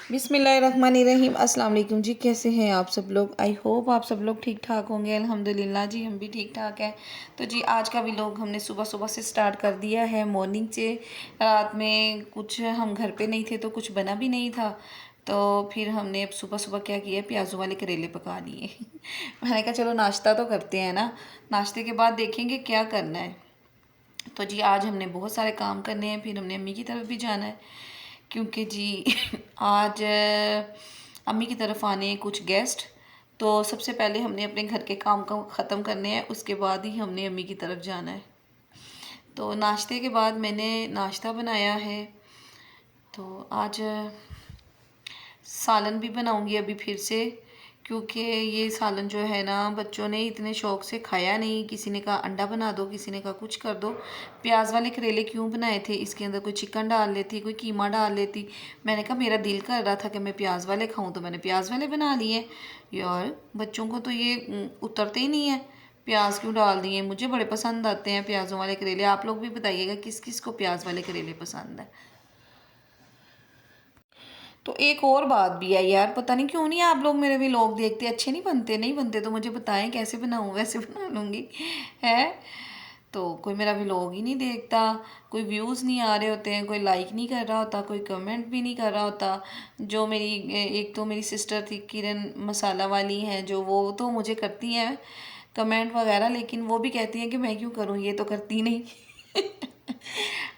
बिस्मिल्लाहिर्रहमानिर्रहीम। अस्सलाम वालेकुम जी, कैसे हैं आप सब लोग। आई होप आप सब लोग ठीक ठाक होंगे। अल्हम्दुलिल्लाह जी, हम भी ठीक ठाक हैं। तो जी आज का व्लॉग हमने सुबह सुबह से स्टार्ट कर दिया है, मॉर्निंग से। रात में कुछ हम घर पे नहीं थे तो कुछ बना भी नहीं था, तो फिर हमने अब सुबह सुबह क्या किया, प्याज़ों वाले करेले पका लिए। मैंने कहा चलो नाश्ता तो करते हैं ना, नाश्ते के बाद देखेंगे क्या करना है। तो जी आज हमने बहुत सारे काम करने हैं, फिर हमने अम्मी की तरफ भी जाना है क्योंकि जी आज अम्मी की तरफ आने हैं कुछ गेस्ट। तो सबसे पहले हमने अपने घर के काम को ख़त्म करने हैं, उसके बाद ही हमने अम्मी की तरफ जाना है। तो नाश्ते के बाद मैंने नाश्ता बनाया है, तो आज सालन भी बनाऊंगी अभी फिर से, क्योंकि ये सालन जो है ना बच्चों ने इतने शौक से खाया नहीं। किसी ने कहा अंडा बना दो, किसी ने कहा कुछ कर दो। प्याज वाले करेले क्यों बनाए थे, इसके अंदर कोई चिकन डाल लेती, कोई कीमा डाल लेती। मैंने कहा मेरा दिल कर रहा था कि मैं प्याज वाले खाऊं, तो मैंने प्याज वाले बना लिए। यार बच्चों को तो ये उतरते ही नहीं है, प्याज क्यों डाल दिए। मुझे बड़े पसंद आते हैं प्याज़ों वाले करेले। आप लोग भी बताइएगा किस किस को प्याज वाले करेले पसंद है। तो एक और बात भी है यार, पता नहीं क्यों नहीं आप लोग मेरे भी लोग देखते, अच्छे नहीं बनते। नहीं बनते तो मुझे बताएं, कैसे बनाऊं, वैसे बना लूँगी है। तो कोई मेरा व्लॉग ही नहीं देखता, कोई व्यूज़ नहीं आ रहे होते हैं, कोई लाइक नहीं कर रहा होता, कोई कमेंट भी नहीं कर रहा होता। जो मेरी एक तो मेरी सिस्टर थी किरण मसाला वाली हैं, जो वो तो मुझे करती हैं कमेंट वगैरह, लेकिन वो भी कहती हैं कि मैं क्यों करूँ, ये तो करती नहीं।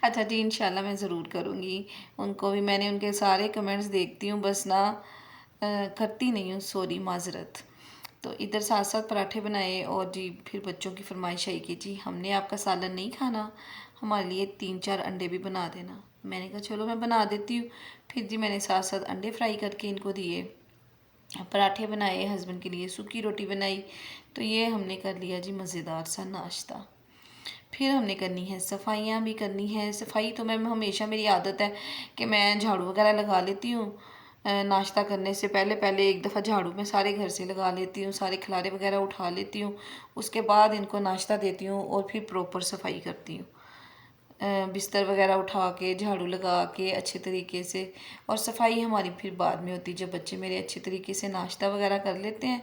अच्छा जी, इंशाल्लाह मैं ज़रूर करूँगी। उनको भी मैंने उनके सारे कमेंट्स देखती हूँ, बस ना करती नहीं हूँ, सॉरी माज़रत। तो इधर साथ साथ पराठे बनाए और जी फिर बच्चों की फरमाइश आई कि जी हमने आपका सालन नहीं खाना, हमारे लिए 3-4 अंडे भी बना देना। मैंने कहा चलो मैं बना देती हूँ। फिर जी मैंने साथ साथ अंडे फ्राई करके इनको दिए, पराठे बनाए, हस्बैंड के लिए सूखी रोटी बनाई। तो ये हमने कर लिया जी मज़ेदार सा नाश्ता। फिर हमने करनी है सफाइयाँ भी करनी है। सफाई तो मैं हमेशा, मेरी आदत है कि मैं झाड़ू वगैरह लगा लेती हूँ। नाश्ता करने से पहले पहले एक दफ़ा झाड़ू मैं सारे घर से लगा लेती हूँ, सारे खिलारे वगैरह उठा लेती हूँ। उसके बाद इनको नाश्ता देती हूँ और फिर प्रॉपर सफाई करती हूँ, बिस्तर वगैरह उठा के झाड़ू लगा के अच्छे तरीके से। और सफाई हमारी फिर बाद में होती, जब बच्चे मेरे अच्छे तरीके से नाश्ता वगैरह कर लेते हैं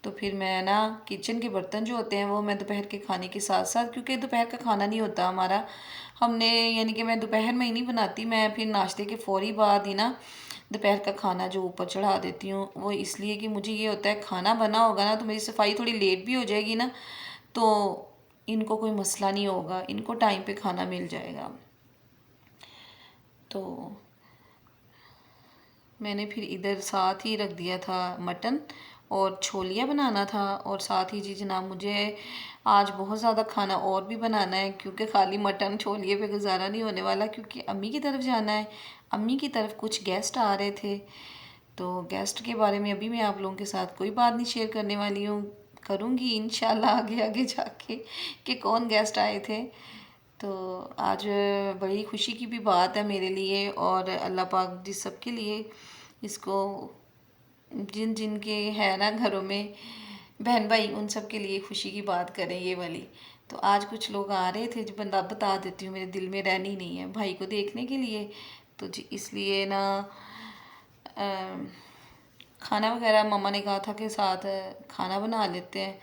तो फिर मैं ना किचन के बर्तन जो होते हैं वो मैं दोपहर के खाने के साथ साथ, क्योंकि दोपहर का खाना नहीं होता हमारा, हमने यानी कि मैं दोपहर में ही नहीं बनाती, मैं फिर नाश्ते के फ़ौरी बाद ही ना दोपहर का खाना जो ऊपर चढ़ा देती हूँ। वो इसलिए कि मुझे ये होता है खाना बना होगा ना तो मेरी सफाई थोड़ी लेट भी हो जाएगी ना, तो इनको कोई मसला नहीं होगा, इनको टाइम पे खाना मिल जाएगा। तो मैंने फिर इधर साथ ही रख दिया था मटन, और छोलियाँ बनाना था। और साथ ही जी जनाब मुझे आज बहुत ज़्यादा खाना और भी बनाना है, क्योंकि खाली मटन छोलिए पे गुजारा नहीं होने वाला, क्योंकि अम्मी की तरफ जाना है। अम्मी की तरफ कुछ गेस्ट आ रहे थे, तो गेस्ट के बारे में अभी मैं आप लोगों के साथ कोई बात नहीं शेयर करने वाली हूँ, करूँगी इंशाल्लाह आगे आगे जाके कि कौन गेस्ट आए थे। तो आज बड़ी खुशी की भी बात है मेरे लिए, और अल्लाह पाक जिस सब के लिए इसको, जिन जिन के है ना घरों में बहन भाई, उन सब के लिए खुशी की बात करें ये वाली। तो आज कुछ लोग आ रहे थे, जो बंदा बता देती हूँ, मेरे दिल में रहनी नहीं है, भाई को देखने के लिए। तो जी इसलिए ना खाना वगैरह मम्मा ने कहा था कि साथ खाना बना लेते हैं।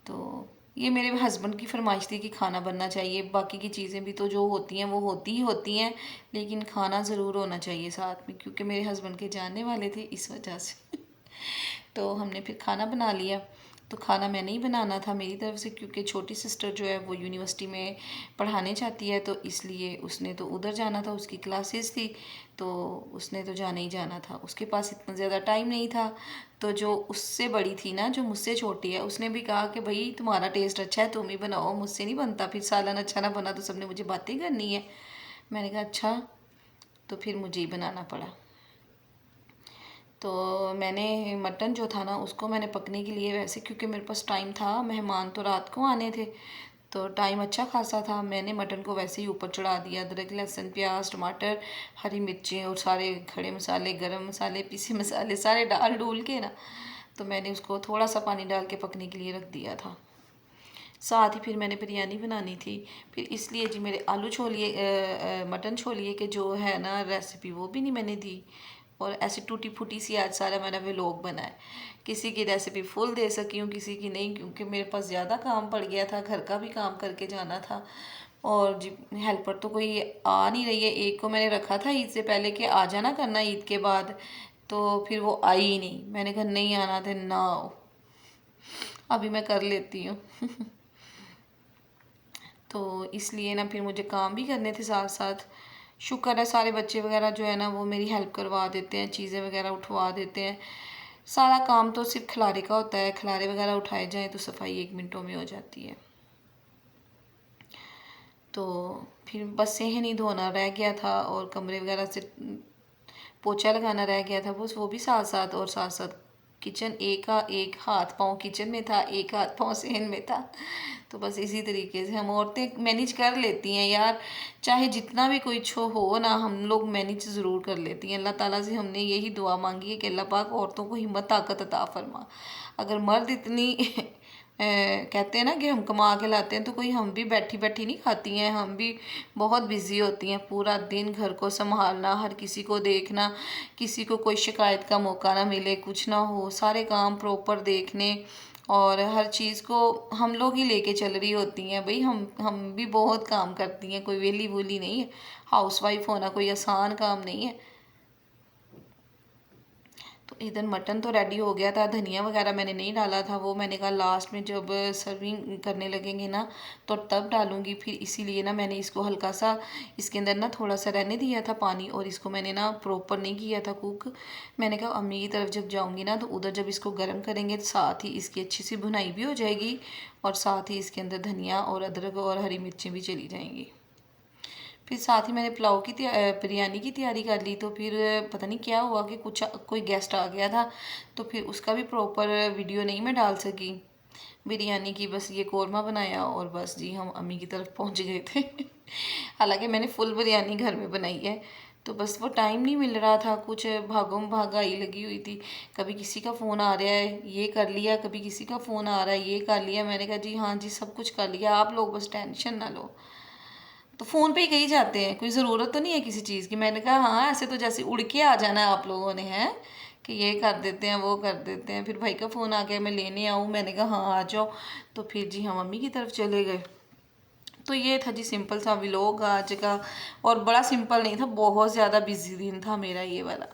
तो ये मेरे हस्बैंड की फरमाइश थी कि खाना बनना चाहिए, बाकी की चीज़ें भी तो जो होती हैं वो होती ही होती हैं, लेकिन खाना ज़रूर होना चाहिए साथ में, क्योंकि मेरे हस्बैंड के जानने वाले थे इस वजह से। तो हमने फिर खाना बना लिया। तो खाना मैंने ही बनाना था मेरी तरफ से, क्योंकि छोटी सिस्टर जो है वो यूनिवर्सिटी में पढ़ाने चाहती है, तो इसलिए उसने तो उधर जाना था, उसकी क्लासेस थी, तो उसने तो जाना ही जाना था, उसके पास इतना ज़्यादा टाइम नहीं था। तो जो उससे बड़ी थी ना, जो मुझसे छोटी है, उसने भी कहा कि भाई तुम्हारा टेस्ट अच्छा है, तुम ही बनाओ, मुझसे नहीं बनता, फिर सालन अच्छा ना बना तो सबने मुझे बातें करनी है। मैंने कहा अच्छा, तो फिर मुझे ही बनाना पड़ा। तो मैंने मटन जो था ना उसको मैंने पकने के लिए, वैसे क्योंकि मेरे पास टाइम था, मेहमान तो रात को आने थे, तो टाइम अच्छा खासा था, मैंने मटन को वैसे ही ऊपर चढ़ा दिया। अदरक लहसुन प्याज टमाटर हरी मिर्चें और सारे खड़े मसाले गरम मसाले पीसे मसाले सारे डाल डूल के ना, तो मैंने उसको थोड़ा सा पानी डाल के पकने के लिए रख दिया था। साथ ही फिर मैंने बिरयानी बनानी थी, फिर इसलिए जी मेरे आलू छोलिए मटन छोलिए के जो है ना रेसिपी वो भी नहीं मैंने दी, और ऐसी टूटी फूटी सी आज सारा मैंने व्लॉग बनाया। किसी की रेसिपी फुल दे सकी हूँ, किसी की नहीं, क्योंकि मेरे पास ज़्यादा काम पड़ गया था, घर का भी काम करके जाना था। और जी हेल्पर तो कोई आ नहीं रही है। एक को मैंने रखा था ईद से पहले कि आ जाना करना ईद के बाद, तो फिर वो आई ही नहीं। मैंने कहा नहीं आना थे ना आओ, अभी मैं कर लेती हूँ। तो इसलिए ना फिर मुझे काम भी करने थे साथ साथ। शुक्र है सारे बच्चे वगैरह जो है ना वो मेरी हेल्प करवा देते हैं, चीज़ें वगैरह उठवा देते हैं। सारा काम तो सिर्फ खिलारे का होता है, खिलारे वगैरह उठाए जाएँ तो सफाई 1 मिनटों में हो जाती है। तो फिर बस सहन धोना रह गया था और कमरे वगैरह से पोछा लगाना रह गया था, बस वो भी साथ साथ। और साथ साथ किचन, एक हाथ पाँव किचन में था, एक हाथ पाँव सहन में था। तो बस इसी तरीके से हम औरतें मैनेज कर लेती हैं यार, चाहे जितना भी कोई छो हो ना, हम लोग मैनेज ज़रूर कर लेती हैं। अल्लाह ताला से हमने यही दुआ मांगी है कि अल्लाह पाक औरतों को हिम्मत ताकत अता फरमा। अगर मर्द इतनी कहते हैं ना कि हम कमा के लाते हैं, तो कोई हम भी बैठी बैठी नहीं खाती हैं, हम भी बहुत बिजी होती हैं। पूरा दिन घर को संभालना, हर किसी को देखना, किसी को कोई शिकायत का मौका ना मिले, कुछ ना हो, सारे काम प्रॉपर देखने, और हर चीज़ को हम लोग ही लेके चल रही होती हैं। भाई हम भी बहुत काम करती हैं, कोई वेली वूली नहीं है। हाउसवाइफ होना कोई आसान काम नहीं है। तो इधर मटन तो रेडी हो गया था, धनिया वगैरह मैंने नहीं डाला था, वो मैंने कहा लास्ट में जब सर्विंग करने लगेंगे ना तो तब डालूंगी। फिर इसीलिए ना मैंने इसको हल्का सा इसके अंदर ना थोड़ा सा रहने दिया था पानी, और इसको मैंने ना प्रॉपर नहीं किया था कुक। मैंने कहा अम्मी की तरफ जब जाऊँगी ना तो उधर जब इसको गर्म करेंगे तो साथ ही इसकी अच्छी सी भुनाई भी हो जाएगी, और साथ ही इसके अंदर धनिया और अदरक और हरी मिर्चें भी चली जाएंगी। फिर साथ ही मैंने पुलाव की बिरयानी की तैयारी कर ली। तो फिर पता नहीं क्या हुआ कि कुछ कोई गेस्ट आ गया था, तो फिर उसका भी प्रॉपर वीडियो नहीं मैं डाल सकी बिरयानी की। बस ये कौरमा बनाया और बस जी हम अम्मी की तरफ पहुंच गए थे। हालांकि मैंने फुल बिरयानी घर में बनाई है, तो बस वो टाइम नहीं मिल रहा था, कुछ भागम भागाई लगी हुई थी। कभी किसी का फ़ोन आ रहा है ये कर लिया, कभी किसी का फ़ोन आ रहा है ये कर लिया। मैंने कहा जी हाँ जी सब कुछ कर लिया, आप लोग बस टेंशन ना लो। तो फ़ोन पे ही कही जाते हैं, कोई ज़रूरत तो नहीं है किसी चीज़ की। मैंने कहा हाँ ऐसे तो जैसे उड़ के आ जाना है आप लोगों ने, हैं कि ये कर देते हैं वो कर देते हैं। फिर भाई का फ़ोन आ गया मैं लेने आऊँ, मैंने कहा हाँ आ जाओ। तो फिर जी हम मम्मी की तरफ चले गए। तो ये था जी सिंपल सा व्लॉग आज का, और बड़ा सिंपल नहीं था, बहुत ज़्यादा बिजी दिन था मेरा ये वाला।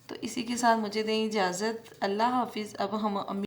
तो इसी के साथ मुझे दें इजाज़त, अल्लाह हाफिज़। अब हम